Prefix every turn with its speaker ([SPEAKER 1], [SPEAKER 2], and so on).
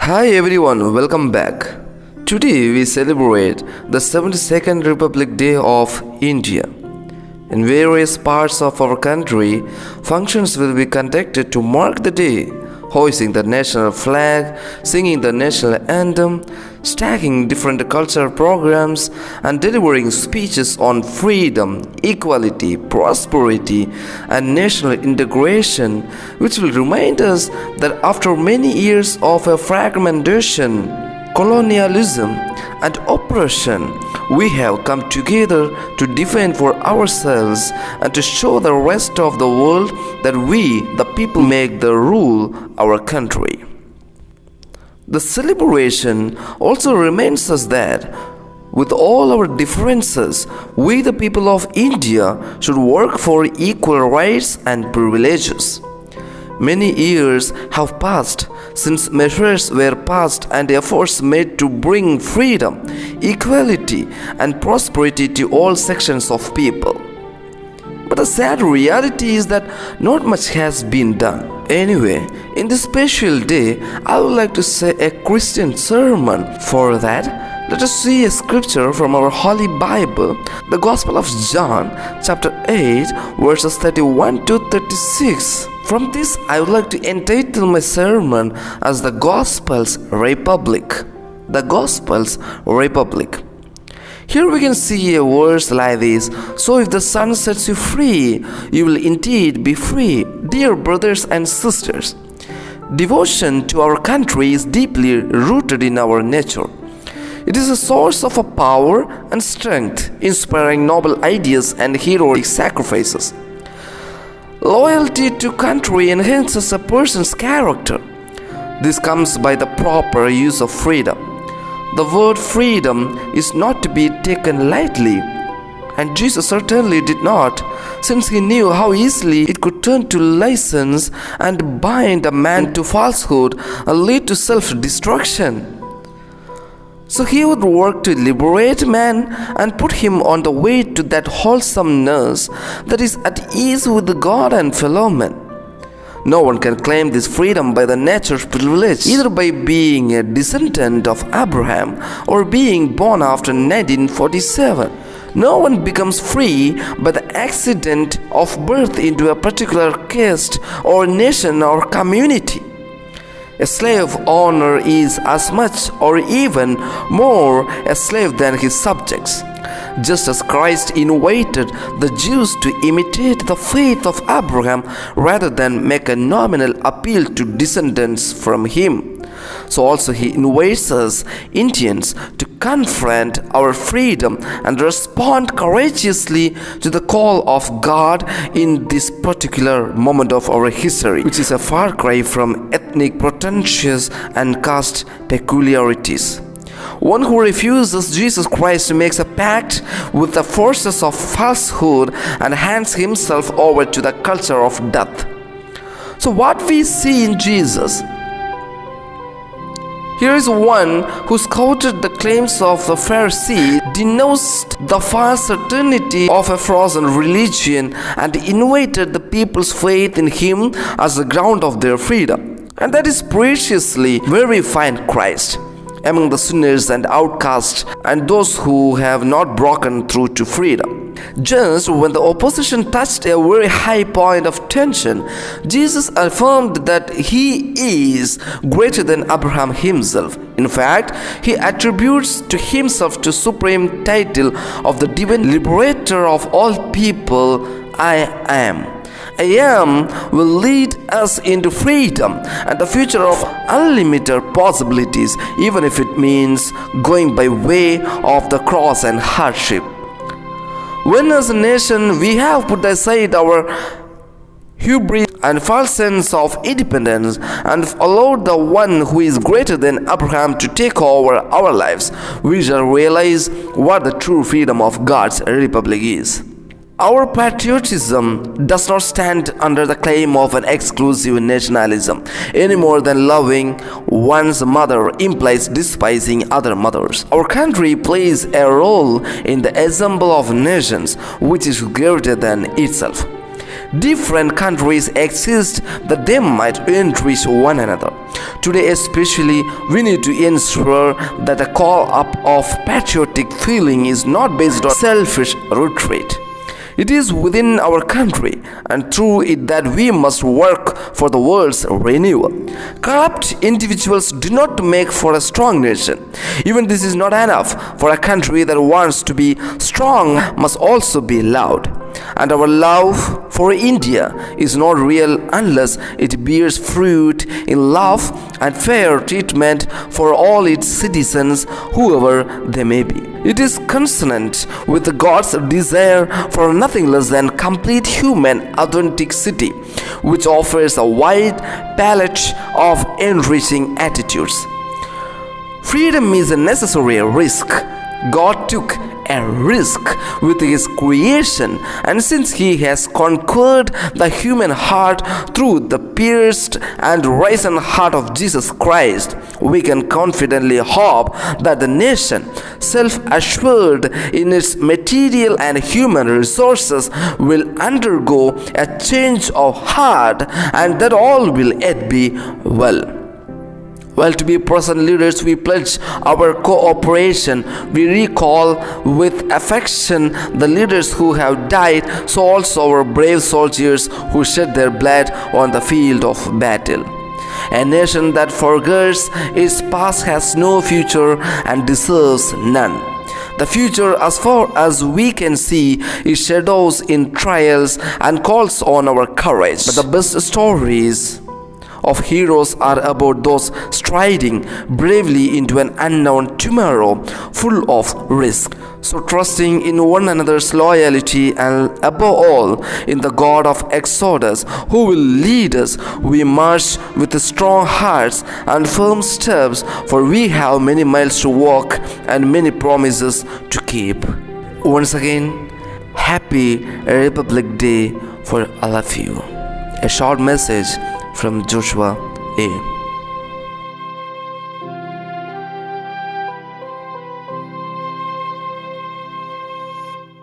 [SPEAKER 1] Hi everyone, welcome back. Today we celebrate the 72nd Republic Day of India. In various parts of our country, functions will be conducted to mark the day, hoisting the national flag, singing the national anthem, staging different cultural programs, and delivering speeches on freedom, equality, prosperity, and national integration, which will remind us that after many years of a fragmentation, colonialism, and oppression, we have come together to defend for ourselves and to show the rest of the world that we, the people, make the rule our country. The celebration also reminds us that with all our differences, we, the people of India, should work for equal rights and privileges. Many years have passed since measures were passed and efforts made to bring freedom, equality, and prosperity to all sections of people. But the sad reality is that not much has been done. Anyway, in this special day, I would like to say a Christian sermon. For that, let us see a scripture from our Holy Bible, the Gospel of John, chapter 8, verses 31 to 36. From this, I would like to entitle my sermon as the Gospel's Republic. The Gospel's Republic. Here we can see a verse like this: "So if the Son sets you free, you will indeed be free." Dear brothers and sisters, devotion to our country is deeply rooted in our nature. It is a source of power and strength, inspiring noble ideas and heroic sacrifices. Loyalty to country enhances a person's character. This comes by the proper use of freedom. The word freedom is not to be taken lightly, and Jesus certainly did not, since he knew how easily it could turn to license and bind a man to falsehood and lead to self-destruction. So he would work to liberate man and put him on the way to that wholesomeness that is at ease with God and fellow men. No one can claim this freedom by the nature's privilege, either by being a descendant of Abraham or being born after 1947. No one becomes free by the accident of birth into a particular caste or nation or community. A slave owner is as much or even more a slave than his subjects. Just as Christ invited the Jews to imitate the faith of Abraham rather than make a nominal appeal to descendants from him, so also he invites us Indians to confront our freedom and respond courageously to the call of God in this particular moment of our history, which is a far cry from ethnic pretensions and caste peculiarities. One who refuses Jesus Christ makes a pact with the forces of falsehood and hands himself over to the culture of death. So what we see in Jesus? Here is one who scouted the claims of the Pharisees, denounced the false certainty of a frozen religion, and invited the people's faith in him as the ground of their freedom. And that is preciously where we find Christ, among the sinners and outcasts and those who have not broken through to freedom. Just when the opposition touched a very high point of tension, Jesus affirmed that he is greater than Abraham himself. In fact, he attributes to himself the supreme title of the divine liberator of all people, I am. I am will lead us into freedom and the future of unlimited possibilities, even if it means going by way of the cross and hardship. When as a nation we have put aside our hubris and false sense of independence and allowed the one who is greater than Abraham to take over our lives, we shall realize what the true freedom of God's republic is. Our patriotism does not stand under the claim of an exclusive nationalism any more than loving one's mother implies despising other mothers. Our country plays a role in the ensemble of nations which is greater than itself. different countries exist that they might enrich one another. Today especially, we need to ensure that the call up of patriotic feeling is not based on selfish retreat. It is within our country and through it that we must work for the world's renewal. Corrupt individuals do not make for a strong nation. Even this is not enough, for a country that wants to be strong must also be loud. And our love for India is not real unless it bears fruit in love and fair treatment for all its citizens, whoever they may be. It is consonant with God's desire for nothing less than complete human authenticity, which offers a wide palette of enriching attitudes. Freedom is a necessary risk. God took a risk with his creation, and since he has conquered the human heart through the pierced and risen heart of Jesus Christ, we can confidently hope that the nation, self-assured in its material and human resources, will undergo a change of heart, and that all will yet be well. While to be present leaders, we pledge our cooperation. We recall with affection the leaders who have died, so also our brave soldiers who shed their blood on the field of battle. A nation that forgets its past has no future and deserves none. The future, as far as we can see, is shadows in trials and calls on our courage. But the best stories of heroes are about those striding bravely into an unknown tomorrow full of risk. So trusting in one another's loyalty and above all in the God of Exodus who will lead us, we march with strong hearts and firm steps, for we have many miles to walk and many promises to keep. Once again, Happy Republic Day for all of you. A short message from Joshua A.